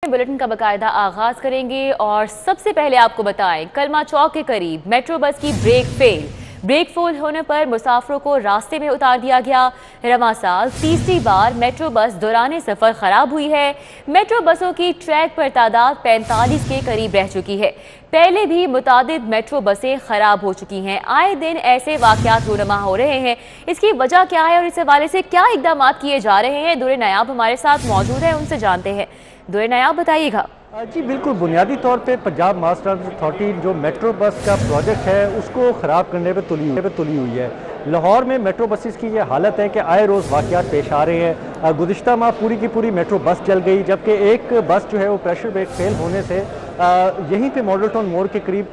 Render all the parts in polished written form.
Bulletin का बाकायदा आगाज करेंगे और सबसे पहले आपको बताएं, कलमा चौक के करीब मेट्रो बस की ब्रेक फेल होने पर मुसाफिरों को रास्ते में उतार दिया गया। रवां साल तीसरी बार मेट्रो बस दौरान सफर खराब हुई है। मेट्रो बसों की ट्रैक पर तादाद 45 के करीब रह चुकी है। पहले भी मुतादिद मेट्रो बसें खराब हो चुकी हैं। आए दिन ऐसे वाकयात रूनमा हो रहे हैं। इसकी वजह क्या है और इस हवाले से क्या इकदाम किए जा रहे हैं, दुरे नायाब हमारे साथ मौजूद है, उनसे जानते हैं। दुरे नायाब, बताइएगा। जी बिल्कुल, बुनियादी तौर पे पंजाब मास ट्रांसपोर्ट अथॉरिटी जो मेट्रो बस का प्रोजेक्ट है उसको ख़राब करने पे तुली हुई है। लाहौर में मेट्रो बसेस की ये हालत है कि आए रोज़ वाक़यात पेश आ रहे हैं। गुज़िश्ता माह पूरी की पूरी मेट्रो बस जल गई, जबकि एक बस जो है वो प्रेशर ब्रेक फेल होने से यहीं पे मॉडल टाउन मोड़ के करीब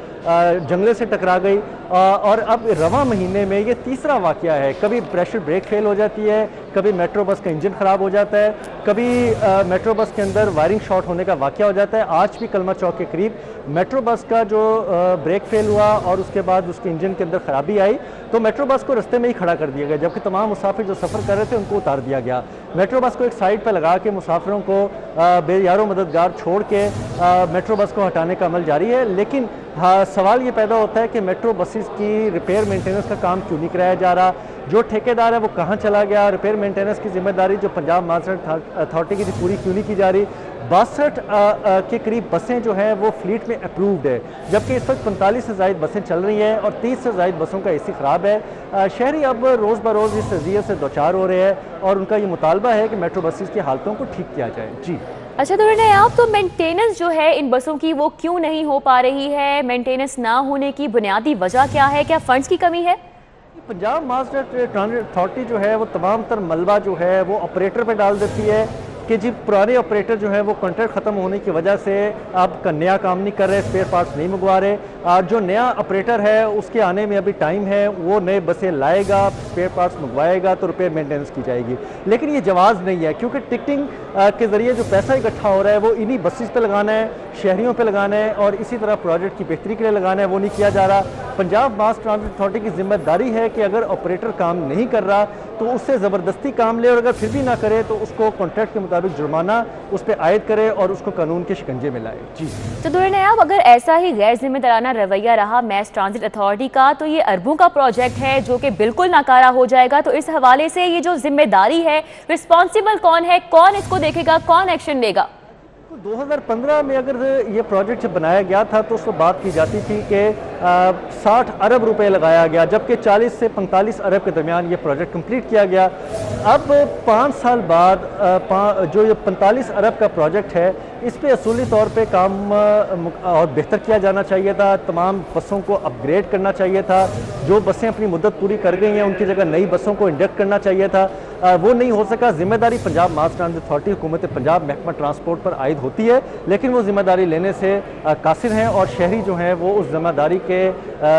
जंगले से टकरा गई। और अब रवां महीने में ये तीसरा वाक़या है। कभी प्रेशर ब्रेक फेल हो जाती है, कभी मेट्रो बस का इंजन ख़राब हो जाता है, कभी मेट्रो बस के अंदर वायरिंग शॉर्ट होने का वाक़या हो जाता है। आज भी कलमा चौक के करीब मेट्रो बस का जो ब्रेक फेल हुआ और उसके बाद उसके इंजन के अंदर ख़राबी आई तो मेट्रो बस को रास्ते में ही खड़ा कर दिया गया, जबकि तमाम मुसाफिर जो सफ़र कर रहे थे उनको उतार दिया गया। मेट्रो बस को एक साइड पर लगा के मुसाफिरों को बेयारो मददगार छोड़ के मेट्रो बस को हटाने का अमल जारी है। लेकिन सवाल ये पैदा होता है कि मेट्रो बसेस की रिपेयर मेंटेनेंस का काम क्यों नहीं कराया जा रहा, जो ठेकेदार है वो कहाँ चला गया, रिपेयर मेंटेनेंस की जिम्मेदारी जो पंजाब मास ट्रांसपोर्ट अथॉरिटी की पूरी क्यों नहीं की जा रही। 62 के करीब बसें जो हैं वो फ्लीट में अप्रूव्ड है, जबकि इस वक्त 45 से ज़ायद बसें चल रही हैं और 30 से ज़ायद बसों का एसी ख़राब है। शहरी अब रोज़ बरोज़ इस अज़ियत से दोचार हो रहे हैं और उनका ये मुतालबा है कि मेट्रो बसेस की हालतों को ठीक किया जाए। जी अच्छा, तो आप तो मेंटेनेंस जो है इन बसों की वो क्यों नहीं हो पा रही है? मेंटेनेंस ना होने की बुनियादी वजह क्या है? क्या फंड्स की कमी है? पंजाब मास ट्रांसपोर्ट अथॉरिटी जो है वो तमाम तर मलबा जो है वो ऑपरेटर पे डाल देती है कि जी पुराने ऑपरेटर जो है वो कॉन्ट्रैक्ट ख़त्म होने की वजह से अब नया काम नहीं कर रहे, स्पेयर पार्ट्स नहीं मंगवा रहे। जो नया ऑपरेटर है उसके आने में अभी टाइम है, वो नए बसें लाएगा, स्पेयर पार्ट्स मंगवाएगा तो रिपेयर मेंटेनेंस की जाएगी। लेकिन ये जवाज़ नहीं है, क्योंकि टिकटिंग के ज़रिए जो पैसा इकट्ठा हो रहा है वो इन्हीं बसेस पे लगाना है, शहरियों पे लगाना है और इसी तरह प्रोजेक्ट की बेहतरी के लिए लगाना है, वो नहीं किया जा रहा। पंजाब मास ट्रांसपोर्ट अथॉरिटी की जिम्मेदारी है कि अगर ऑपरेटर काम नहीं कर रहा तो उससे ज़बरदस्ती काम ले और अगर फिर भी ना करे तो उसको कॉन्ट्रैक्ट के मुताबिक जुर्माना उस पर आयद करे और उसको कानून के शिकंजे में लाए। जी तो दुरे नायाब, अगर ऐसा ही गैर जिम्मेदाराना रवैया रहा मास ट्रांजिट अथॉरिटी का तो ये अरबों का प्रोजेक्ट है जो कि बिल्कुल नाकारा हो जाएगा। तो इस हवाले से ये जो जिम्मेदारी है, रिस्पॉन्सिबल कौन है, कौन इसको देखेगा, कौन एक्शन लेगा? 2015 में अगर ये प्रोजेक्ट जब बनाया गया था तो उसमें बात की जाती थी कि 60 अरब रुपए लगाया गया, जबकि 40 से 45 अरब के दरमियान ये प्रोजेक्ट कंप्लीट किया गया। अब 5 साल बाद जो ये 45 अरब का प्रोजेक्ट है इस पे असूली तौर पे काम और बेहतर किया जाना चाहिए था। तमाम बसों को अपग्रेड करना चाहिए था, जो बसें अपनी मुद्दत पूरी कर गई हैं उनकी जगह नई बसों को इंडक्ट करना चाहिए था, वो नहीं हो सका। जिम्मेदारी पंजाब मास ट्रांसपोर्ट अथॉरिटी हुकूमत पंजाब महकमा ट्रांसपोर्ट पर आयद होती है, लेकिन वो जिम्मेदारी लेने से कासिर हैं और शहरी जो हैं वो उस जिम्मेदारी के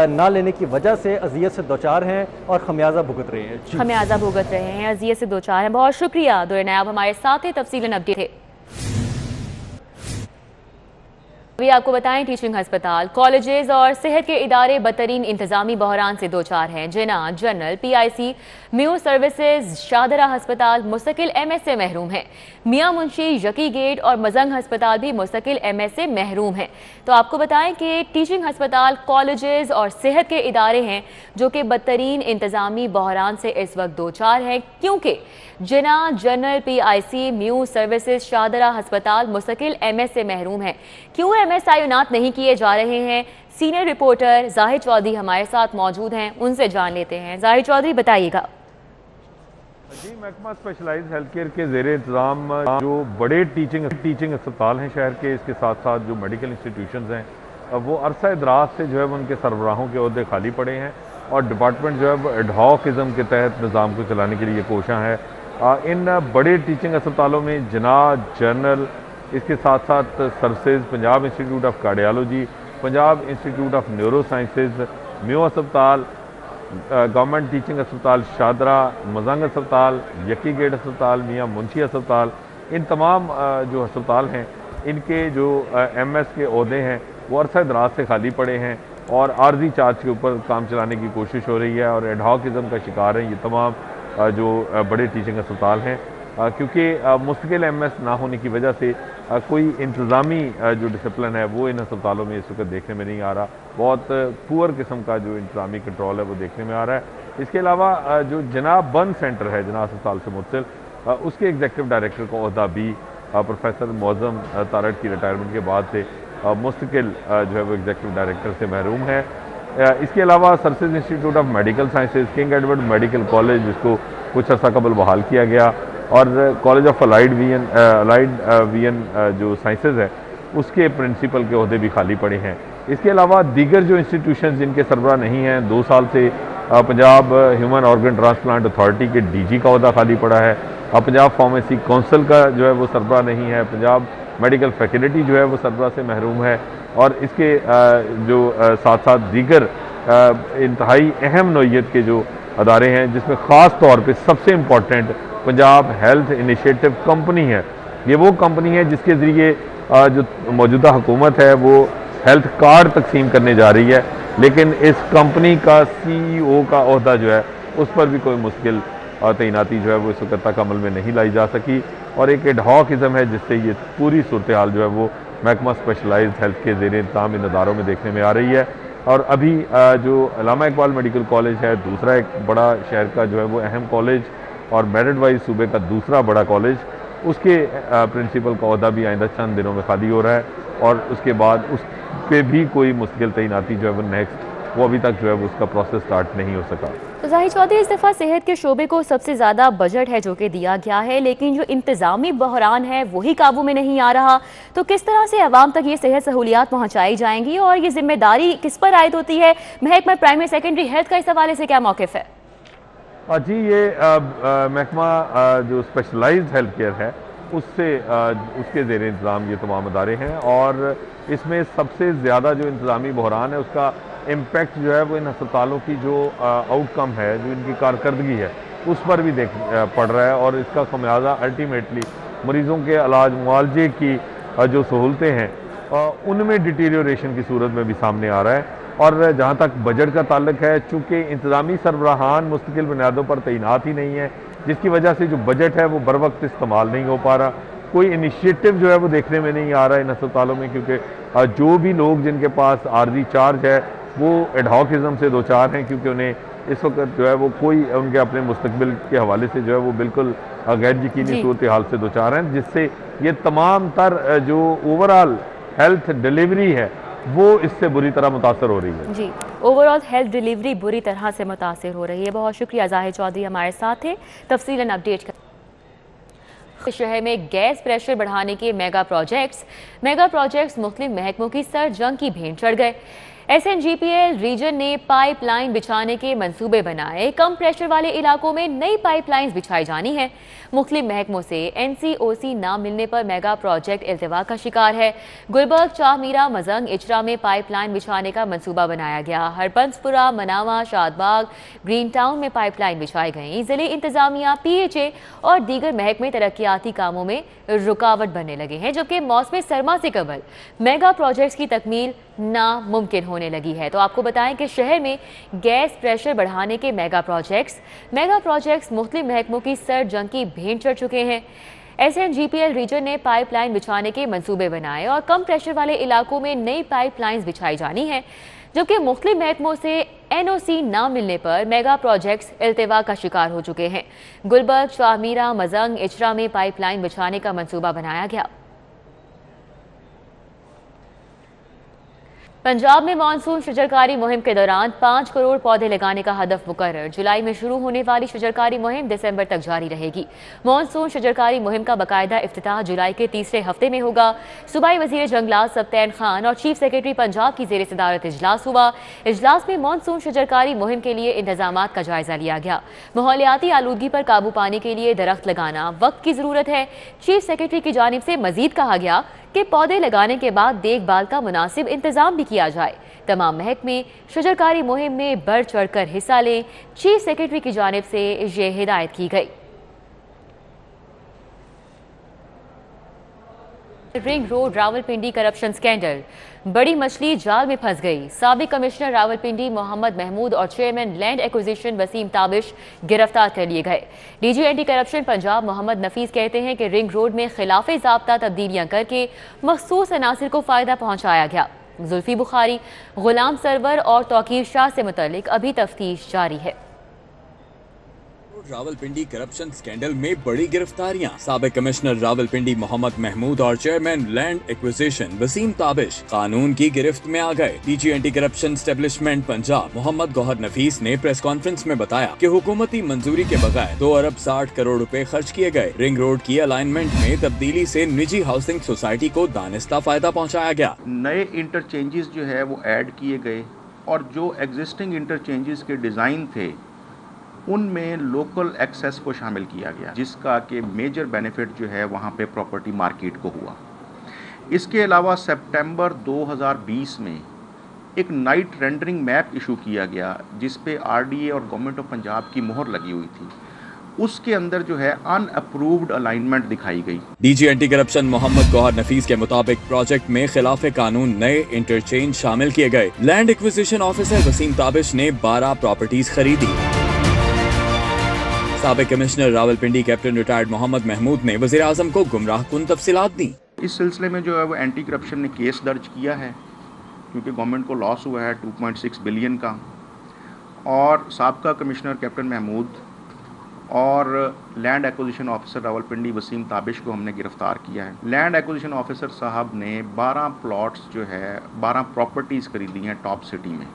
ना लेने की वजह से अजियत से दोचार हैं और खमियाजा भुगत रहे हैं। खमियाजा भुगत रहे हैं, अजियत से दोचार हैं। बहुत शुक्रिया दुरे नायाब, हमारे साथ ही तफसीलन अपडेट थे। अभी आपको बताएं, टीचिंग हस्पताल, कॉलेजेस और सेहत के इदारे बदतरीन इंतजामी बहरान से दोचार हैं। Jinnah, general, PIC, Mayo services, Shahdara हस्पताल मुस्तकिल MS से महरूम हैं। मियां मुंशी, यकी गेट और मजंग हस्पताल भी मुस्तकिल MS से महरूम हैं। तो आपको बताएं कि टीचिंग हस्पताल, कॉलेजेस और सेहत के इदारे हैं जो कि बदतरीन इंतजामी बहरान से इस वक्त दोचार हैं, क्योंकि Jinnah, general, PIC, Mayo services, Shahdara हस्पताल मुस्तकिल MS से महरूम हैं। क्यों MS तैनात नहीं किए जा रहे हैं? सीनियर रिपोर्टर जाहिद चौधरी हमारे साथ मौजूद हैं, उनसे जान लेते हैं। जाहिद चौधरी, बताइएगा। जी, महकमा स्पेशलाइज्ड हेल्थ केयर के ज़ेरे इंतज़ाम जो बड़े टीचिंग अस्पताल हैं शहर के, इसके साथ साथ जो मेडिकल इंस्टीट्यूशंस हैं वो अरसा दराज से जो है उनके सरबराहों के ओहदे खाली पड़े हैं और डिपार्टमेंट जो है एडहॉकिज़म के तहत निज़ाम को चलाने के लिए कोशिश है। इन बड़े टीचिंग अस्पतालों में जिना, जनरल, इसके साथ साथ services, Punjab institute of cardiology, Punjab institute of neuro sciences, mu अस्पताल, गवर्नमेंट टीचिंग अस्पताल शादरा, मजंग अस्पताल, यकी गेट अस्पताल, मियां मुंशी अस्पताल, इन तमाम जो अस्पताल हैं इनके जो MS के ओहदे हैं वो अरसा दराज से खाली पड़े हैं और आर्जी चार्ज के ऊपर काम चलाने की कोशिश हो रही है और एडहॉकिज़म का शिकार हैं ये तमाम जो बड़े टीचिंग अस्पताल हैं, क्योंकि मुस्तकिल MS ना होने की वजह से کوئی انتظامی جو ڈسپلن ہے وہ ان ہسپتالوں میں اس وقت دیکھنے میں نہیں آ رہا. بہت پور قسم کا جو انتظامی کنٹرول ہے وہ دیکھنے میں آ رہا ہے. اس کے علاوہ جو جناب بن سینٹر ہے جناب ہسپتال سے متصل, اس کے ایگزیکٹو ڈائریکٹر کا عہدہ بھی پروفیسر معظم تارڑ کی ریٹائرمنٹ کے بعد سے مستقل جو ہے وہ ایگزیکٹو ڈائریکٹر سے محروم ہے. اس کے علاوہ services institute of medical sciences, King Edward medical college جس کو کچھ عرصہ قبل بحال کیا گیا, اور college of allied vision جو سائنسز ہے اس کے پرنسپل کے عہدے بھی خالی پڑے ہیں. اس کے علاوہ دیگر جو انسٹیٹیوشنز جن کے سربراہ نہیں ہیں, 2 سال سے Punjab human organ transplant authority کے ڈی جی کا عہدہ خالی پڑا ہے, پنجاب فارمیسی کونسل کا جو ہے وہ سربراہ نہیں ہے, پنجاب میڈیکل فیکلٹی جو ہے وہ سربراہ سے محروم ہے, اور اس کے جو ساتھ ساتھ دیگر انتہائی اہم نوعیت کے جو ادارے ہیں جس میں خاص طور پہ سب سے important Punjab health initiative company ہے. یہ وہ کمپنی ہے جس کے ذریعے جو موجودہ حکومت ہے وہ ہیلتھ کارڈ تقسیم کرنے جا رہی ہے, لیکن اس کمپنی کا سی ای او کا عہدہ جو ہے اس پر بھی کوئی مشکل تعیناتی جو ہے وہ اس وقت تک عمل میں نہیں لائی جا سکی, اور ایک ایڈہاکزم ہے جس سے یہ پوری صورتحال جو ہے وہ محکمہ اسپیشلائزڈ ہیلتھ کے زیر انتظام ان اداروں میں دیکھنے میں آ رہی ہے. اور ابھی جو علامہ اقبال میڈیکل کالج ہے, دوسرا ایک بڑا شہر کا جو ہے وہ اہم کالج اور میرٹ وائز صوبے کا دوسرا بڑا کالج, اس کے پرنسپل کا عہدہ بھی آئندہ چند دنوں میں خالی ہو رہا ہے, اور اس کے بعد اس پہ بھی کوئی مستقل تعیناتی جو ہے وہ نیکسٹ وہ ابھی تک جو ہے وہ اس کا پروسیس سٹارٹ نہیں ہو سکا. تو ظاہر چودھری, اس دفعہ صحت کے شعبے کو سب سے زیادہ بجٹ ہے جو کہ دیا گیا ہے, لیکن جو انتظامی بحران ہے وہی قابو میں نہیں آ رہا, تو کس طرح سے عوام تک یہ صحت سہولیات پہنچائی جائیں گی, اور یہ ذمہ داری کس پر عائد ہوتی ہے؟ محکمہ پرائمری سیکنڈری ہیلتھ کا اس حوالے سے کیا موقف ہے؟ جی, یہ محکمہ جو اسپیشلائزڈ ہیلتھ کیئر ہے اس کے زیر انتظام یہ تمام ادارے ہیں, اور اس میں سب سے زیادہ جو انتظامی بحران ہے اس کا امپیکٹ جو ہے وہ ان ہسپتالوں کی جو آؤٹ کم ہے, جو ان کی کارکردگی ہے اس پر بھی پڑ رہا ہے, اور اس کا خمیازہ الٹیمیٹلی مریضوں کے علاج معالجے کی جو سہولتیں ہیں ان میں ڈیٹیریوریشن کی صورت میں بھی سامنے آ رہا ہے. اور جہاں تک بجٹ کا تعلق ہے, چونکہ انتظامی سربراہان مستقل بنیادوں پر تعینات ہی نہیں ہے, جس کی وجہ سے جو بجٹ ہے وہ بر وقت استعمال نہیں ہو پا رہا, کوئی انیشیٹو جو ہے وہ دیکھنے میں نہیں آ رہا ان ہسپتالوں میں, کیونکہ جو بھی لوگ جن کے پاس عارضی چارج ہے وہ ایڈہاکزم سے دوچار ہیں, کیونکہ انہیں اس وقت جو ہے وہ کوئی ان کے اپنے مستقبل کے حوالے سے جو ہے وہ بالکل غیر یقینی صورتحال سے دوچار ہیں, جس سے یہ تمام تر جو اوورآل ہیلتھ ڈیلیوری ہے وہ اس سے بری طرح متاثر ہو رہی ہے. جی, اوورآل ہیلتھ ڈیلیوری بری طرح سے متاثر ہو رہی ہے. بہت شکریہ ظاہر چودھری ہمارے ساتھ تھے تفصیلاً اپڈیٹ کر. شہر میں گیس پریشر بڑھانے کے میگا پروجیکٹس مختلف محکموں کی سر جنگ کی بھینٹ چڑھ گئے. S N G P L region نے پائپ لائن بچھانے کے منصوبے بنائے, کم پریشر والے علاقوں میں نئی پائپ لائنز بچھائی جانی ہے. مختلف محکموں سے این سی او سی نہ ملنے پر میگا پروجیکٹ التوا کا شکار ہے. گلبرگ, چاہ میرا, مزنگ, اچرا میں پائپ لائن بچھانے کا منصوبہ بنایا گیا. ہربنس پورہ, مناوا, شاد باغ, گرین ٹاؤن میں پائپ لائن بچھائی گئیں. ضلع انتظامیہ, پی ایچ اے اور دیگر محکمے ترقیاتی کاموں میں رکاوٹ بننے لگے ہیں, جبکہ موسم سرما سے قبل میگا پروجیکٹس کی تکمیل ناممکن ہونے لگی ہے. تو آپ کو بتائیں کہ شہر میں گیس پریشر بڑھانے کے میگا پروجیکٹس مختلف محکموں کی سر جنگ کی بھینٹ چڑھ چکے ہیں. S N G P L region نے پائپ لائن بچھانے کے منصوبے بنائے اور کم پریشر والے علاقوں میں نئی پائپ لائنز بچھائی جانی ہیں, جبکہ مختلف محکموں سے این او سی نہ ملنے پر میگا پروجیکٹس التوا کا شکار ہو چکے ہیں. گلبرگ, شاہ میرا, مزنگ, اچرا میں پائپ لائن بچھانے کا منصوبہ بنایا گیا. پنجاب میں مانسون شجرکاری مہم کے دوران 5 کروڑ پودے لگانے کا ہدف مقرر. جولائی میں شروع ہونے والی شجرکاری مہم دسمبر تک جاری رہے گی. مانسون شجرکاری مہم کا باقاعدہ افتتاح جولائی کے تیسرے ہفتے میں ہوگا. صوبائی وزیر جنگلات سبطین خان اور چیف سیکرٹری پنجاب کی زیر صدارت اجلاس ہوا. اجلاس میں مانسون شجرکاری مہم کے لیے انتظامات کا جائزہ لیا گیا. ماحولیاتی آلودگی پر قابو پانے کے لیے درخت لگانا وقت کی ضرورت ہے. چیف سیکرٹری کی جانب سے مزید کہا گیا کہ پودے لگانے کے بعد دیکھ بھال کا مناسب انتظام بھی کیا جائے. تمام محکمے شجرکاری مہم میں بڑھ چڑھ کر حصہ لیں. چیف سیکرٹری کی جانب سے یہ ہدایت کی گئی. Ring road Rawalpindi corruption scandal, बड़ी मछली जाल में फंस गई। साबिक कमिश्नर रावलपिंडी मोहम्मद महमूद और chairman land acquisition Waseem Tabish गिरफ्तार कर लिए गए। DG anti corruption Punjab Mohammad Nafees कहते हैं कि रिंग रोड में खिलाफे ज़ाब्ता तब्दीलियां करके मखसूस अनासिर को फायदा पहुंचाया गया। जुल्फी बुखारी, गुलाम सरवर और तौकीर शाह से मुतल्लिक अभी तफ्तीश जारी है। रावलपिंडी करप्शन स्कैंडल में बड़ी गिरफ्तारियां। साबिक कमिश्नर रावलपिंडी मोहम्मद महमूद और chairman land acquisition Waseem Tabish कानून की गिरफ्त में आ गए। DG anti corruption establishment Punjab Mohammad Gohar Nafees ने प्रेस कॉन्फ्रेंस में बताया कि हुकूमती मंजूरी के बगैर 2 अरब 60 करोड़ रुपए खर्च किए गए। रिंग रोड की अलाइनमेंट में तब्दीली से निजी हाउसिंग सोसाइटी को दानिस्ता फायदा पहुँचाया गया। नए इंटरचेंजेस जो है वो ऐड किए गए और जो एग्जिस्टिंग इंटरचेंजेस के डिज़ाइन थे उनमें लोकल एक्सेस को शामिल किया गया, जिसका कि मेजर बेनिफिट जो है वहाँ पे प्रॉपर्टी मार्केट को हुआ। इसके अलावा सितंबर 2020 में एक नाइट रेंडरिंग मैप इशू किया गया जिस पे आरडीए और गवर्नमेंट ऑफ पंजाब की मोहर लगी हुई थी। उसके अंदर जो है अनअप्रूव्ड अलाइनमेंट दिखाई गई। DG anti corruption Mohammad Gohar Nafees के मुताबिक प्रोजेक्ट में खिलाफ कानून नए इंटरचेंज शामिल किए गए। Land acquisition officer Waseem Tabish ने 12 प्रॉपर्टीज खरीदी। साबिक commissioner Rawalpindi captain retired Mohammad Mahmood ने वज़ीर आज़म को गुमराह कुन तफसीलात दी। इस सिलसिले में जो है वो एंटी करप्शन ने केस दर्ज किया है क्योंकि गवर्नमेंट को लॉस हुआ है 2.6 बिलियन का, और साबका कमिश्नर कैप्टन महमूद और land acquisition officer Rawalpindi Waseem Tabish को हमने गिरफ्तार किया है। लैंड एक्विजिशन ऑफिसर साहब ने 12 प्लॉट्स जो है 12 प्रॉपर्टीज़ खरीदी हैं टॉप सिटी में,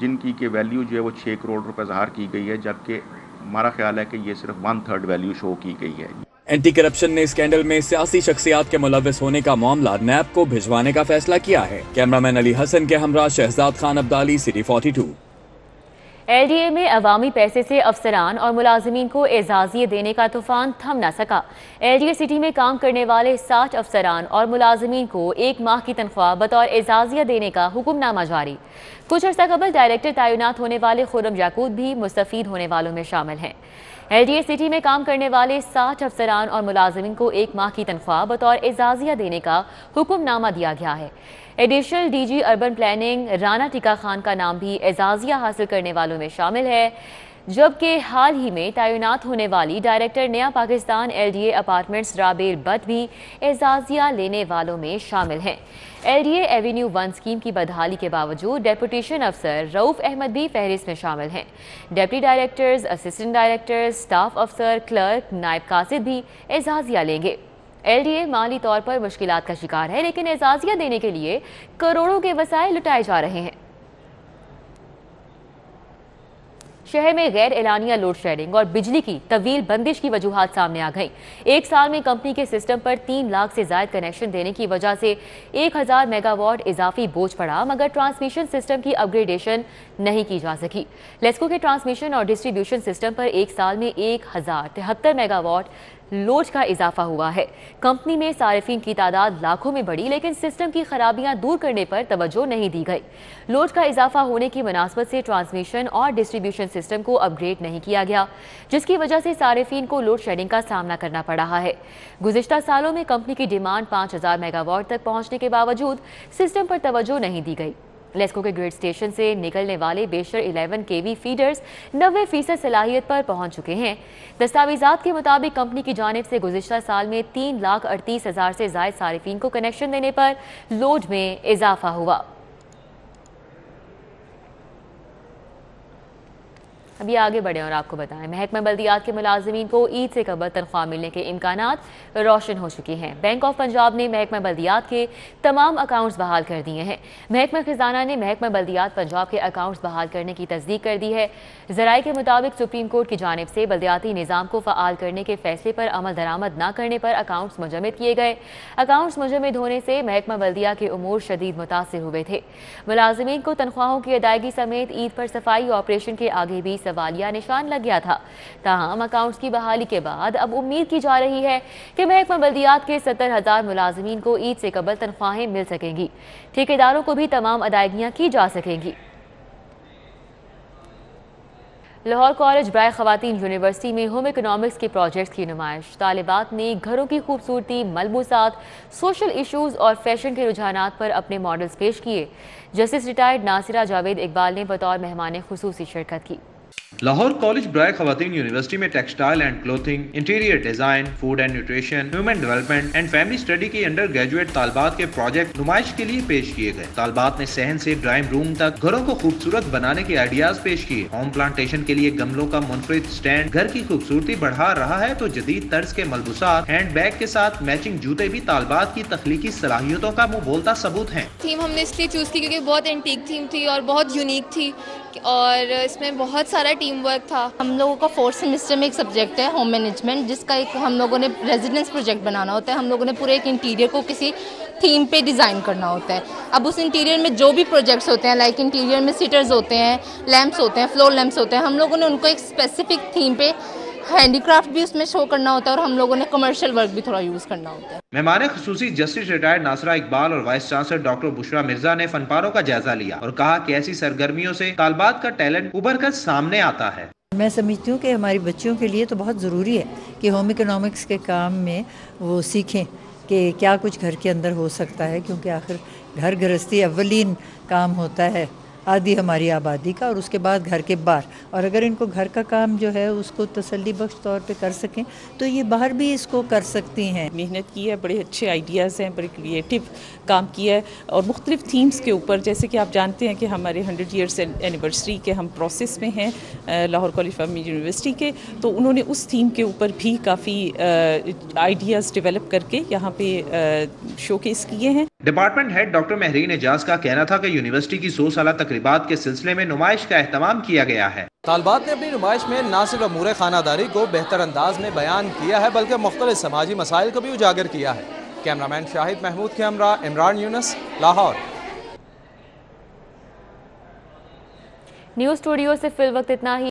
जिनकी के वैल्यू जो है वो 6 करोड़ रुपए ज़ाहिर की गई है, जबकि हमारा ख्याल है कि ये सिर्फ 1/3 वैल्यू शो की गई है। एंटी करप्शन ने स्कैंडल में सियासी शख्सियात के मुलव्वस होने का मामला नैब को भिजवाने का फैसला किया है। कैमरामैन अली हसन के हमरा शहजाद खान अब्दाली, सिटी 42। एलडीए में अवामी पैसे से अफसरान और मुलाजमीन को एजाजियत देने का तूफान थम न सका। एलडीए सिटी में काम करने वाले 60 अफसरान और मुलाजमीन को 1 माह की तनख्वाह बतौर एजाजियत देने का हुक्मनामा जारी। कुछ अर्सा कबल डायरेक्टर तैनात होने वाले खुर्रम याकूत भी मुस्तफीद होने वालों में शामिल हैं। एलडीए सिटी में काम करने वाले 60 अफसरान और मुलाजमीन को 1 माह की तनख्वाह बतौर एजाजियत देने का हुक्मनामा दिया गया है। Additional DG urban planning Rana टिका खान का नाम भी एजाजिया हासिल करने वालों में शामिल है, जबकि हाल ही में तैनात होने वाली डायरेक्टर नया Pakistan LDA apartments Rabel but भी एजाजिया लेने वालों में शामिल हैं। एलडीए एवेन्यू 1 स्कीम की बदहाली के बावजूद डेपुटेशन अफसर रऊफ अहमद भी फहरिस्त में शामिल हैं। Deputy directors, assistant directors, staff अफसर, क्लर्क, नायब कासिद भी एजाजिया लेंगे। एलडीए माली तौर पर मुश्किलात का शिकार है, लेकिन एजाजिया देने के लिए करोड़ों के वसाइल लुटाए जा रहे हैं। शहर में गैर एलानिया लोड शेडिंग और बिजली की तवील बंदिश की वजूहात सामने आ गई। 1 साल में कंपनी के सिस्टम पर 3 लाख से ज्यादा कनेक्शन देने की वजह से 1000 मेगावाट इजाफी बोझ पड़ा, मगर ट्रांसमिशन सिस्टम की अपग्रेडेशन नहीं की जा सकी। लेस्को के ट्रांसमिशन और डिस्ट्रीब्यूशन सिस्टम पर 1 साल में 1073 मेगावाट लोड का इजाफा हुआ है। कंपनी में सारिफिन की तादाद लाखों में बढ़ी, लेकिन सिस्टम की खराबियां दूर करने पर तवज्जो नहीं दी गई। लोड का इजाफा होने की मुनासबत से ट्रांसमिशन और डिस्ट्रीब्यूशन सिस्टम को अपग्रेड नहीं किया गया, जिसकी वजह से सारिफिन को लोड शेडिंग का सामना करना पड़ रहा है। गुज़िश्ता सालों में कंपनी की डिमांड 5000 मेगावाट तक पहुंचने के बावजूद सिस्टम पर तवज्जो नहीं दी गई। लेस्को के ग्रिड स्टेशन से निकलने वाले बेशर 11 केवी फीडर्स 90% सलाहियत पर पहुंच चुके हैं। दस्तावेजात के मुताबिक कंपनी की जानिब से गुज़िश्ता साल में 3,38,000 से ज़ायद सारिफिन को कनेक्शन देने पर लोड में इजाफा हुआ। अभी आगे बढ़े और आपको बताएं, महकमा बल्दियात के मुलाजमीन को ईद से कबल तनख्वाह मिलने के इम्कानात रोशन हो चुके हैं। बैंक ऑफ पंजाब ने महकमा बल्दियात के तमाम अकाउंट्स बहाल कर दिए हैं। महकमा खजाना ने महकमा बल्दियात पंजाब के अकाउंट्स बहाल करने की तस्दीक कर दी है। ज़राए के मुताबिक सुप्रीम कोर्ट की जानिब से बल्दियाती निज़ाम को फ़आल करने के फैसले पर अमल दरामद न करने पर अकाउंट्स मुजम्मिद किए गए। अकाउंट्स मुजम्मिद होने से महकमा बल्दिया के उमूर शदीद मुतासिर हुए थे। मुलाजमीन को तनख्वाहों की अदायगी समेत ईद पर सफाई ऑपरेशन के आगे भी सवालिया निशान लग गया था। ताहम अकाउंट्स की बहाली के बाद अब उम्मीद की जा रही है कि महकमा बल्दियात के 70,000 मुलाजमीन को ईद से कबल तनख्वाहें मिल सकेंगी। ठेकेदारों को भी तमाम अदायगियां की जा सकेंगी। لاہور کالج برائے خواتین یونیورسٹی میں ہوم اکنامکس کے پروجیکٹس کی نمائش۔ طالبات نے گھروں کی خوبصورتی، ملبوسات، سوشل ایشوز اور فیشن کے رجحانات پر اپنے ماڈلز پیش کیے۔ جسٹس ریٹائرڈ ناصرہ جاوید اقبال نے بطور مہمان خصوصی شرکت کی۔ لاہور کالج برائے خواتین یونیورسٹی میں textile and clothing, interior design, food and nutrition, human development and family study کی انڈر گریجویٹ طالبات کے پروجیکٹ نمائش کے لیے پیش کیے گئے۔ طالبات نے صحن سے ڈرائنگ روم تک گھروں کو خوبصورت بنانے کے آئیڈیاز پیش کیے۔ ہوم پلانٹیشن کے لیے گملوں کا منفرد سٹینڈ گھر کی خوبصورتی بڑھا رہا ہے تو جدید طرز کے ملبوسات، ہینڈ بیگ کے ساتھ میچنگ جوتے بھی طالبات کی تخلیقی صلاحیتوں کا منہ بولتا ثبوت ہیں۔ تھیم ہم نے اس لیے چوز کی کیونکہ بہت اینٹیک تھیم تھی اور بہت یونیک تھی اور اس میں بہت سارا ٹیم ورک تھا۔ ہم لوگوں کا 4th سیمسٹر میں ایک سبجیکٹ ہے ہوم مینجمنٹ، جس کا ایک ہم لوگوں نے ریزیڈنس پروجیکٹ بنانا ہوتا ہے۔ ہم لوگوں نے پورے ایک انٹیریئر کو کسی تھیم پہ ڈیزائن کرنا ہوتا ہے۔ اب اس انٹیریئر میں جو بھی پروجیکٹس ہوتے ہیں، لائک انٹیریئر میں سیٹرز ہوتے ہیں، لیمپس ہوتے ہیں، فلور لیمپس ہوتے ہیں، ہم لوگوں نے ان کو ایک اسپیسیفک تھیم پہ ہینڈی کرافٹ بھی اس میں شو کرنا ہوتا ہے اور ہم لوگوں نے کمرشل ورک بھی تھوڑا یوز کرنا ہوتا ہے۔ مہمان خصوصی جسٹس ریٹائرڈ ناصرہ اقبال اور وائس چانسلر ڈاکٹر بشرا مرزا نے فنپاروں کا جائزہ لیا اور کہا کہ ایسی سرگرمیوں سے طالبات کا ٹیلنٹ ابھر کر سامنے آتا ہے۔ میں سمجھتی ہوں کہ ہماری بچیوں کے لیے تو بہت ضروری ہے کہ ہوم اکنامکس کے کام میں وہ سیکھیں کہ کیا کچھ گھر کے اندر ہو سکتا ہے، کیونکہ آخر گھر گرہستی اولین کام ہوتا ہے آدھی ہماری آبادی کا، اور اس کے بعد گھر کے باہر، اور اگر ان کو گھر کا کام جو ہے اس کو تسلی بخش طور پہ کر سکیں تو یہ باہر بھی اس کو کر سکتی ہیں۔ محنت کی ہے، بڑے اچھے آئیڈیاز ہیں، بڑے کریٹو کام کیا ہے اور مختلف تھیمز کے اوپر، جیسے کہ آپ جانتے ہیں کہ ہمارے 100 ایئرس اینیورسری کے ہم پروسیس میں ہیں لاہور کالج فیملی یونیورسٹی کے، تو انہوں نے اس تھیم کے اوپر بھی کافی آئیڈیاز ڈیولپ کر کے یہاں پہ شو کیس کیے ہیں۔ ڈپارٹمنٹ ہیڈ ڈاکٹر مہرین اعجاز کا کہنا تھا کہ یونیورسٹی کی 100 سالہ تقریبات کے سلسلے میں نمائش کا اہتمام کیا گیا ہے۔ طالبات نے اپنی نمائش میں نہ صرف امور خانہ داری کو بہتر انداز میں بیان کیا ہے بلکہ مختلف سماجی مسائل کو بھی اجاگر کیا ہے۔ کیمرامین شاہد محمود کے ہمراہ عمران یونس، لاہور۔ نیوز اسٹوڈیو سے فی الوقت اتنا ہی۔